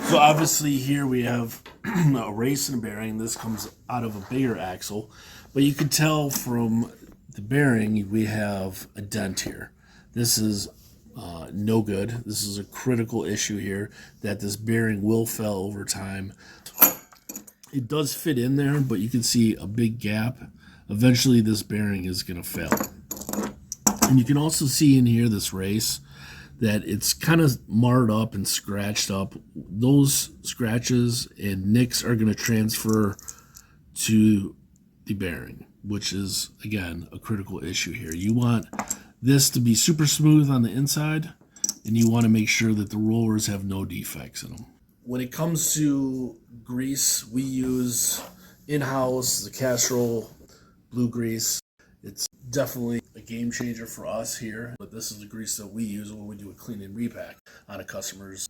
So obviously here we have a race and a bearing. This comes out of a bigger axle, but you can tell from the bearing we have a dent here. This is no good. This is a critical issue here that this bearing will fail over time. It does fit in there, but you can see a big gap. Eventually this bearing is going to fail. And you can also see in here this race that it's kind of marred up and scratched up. Those scratches and nicks are going to transfer to the bearing, which is, again, a critical issue here. You want this to be super smooth on the inside, and you want to make sure that the rollers have no defects in them. When it comes to grease, we use in-house the Castrol blue grease. It's definitely a game changer for us here, but this is the grease that we use when we do a clean and repack on a customer's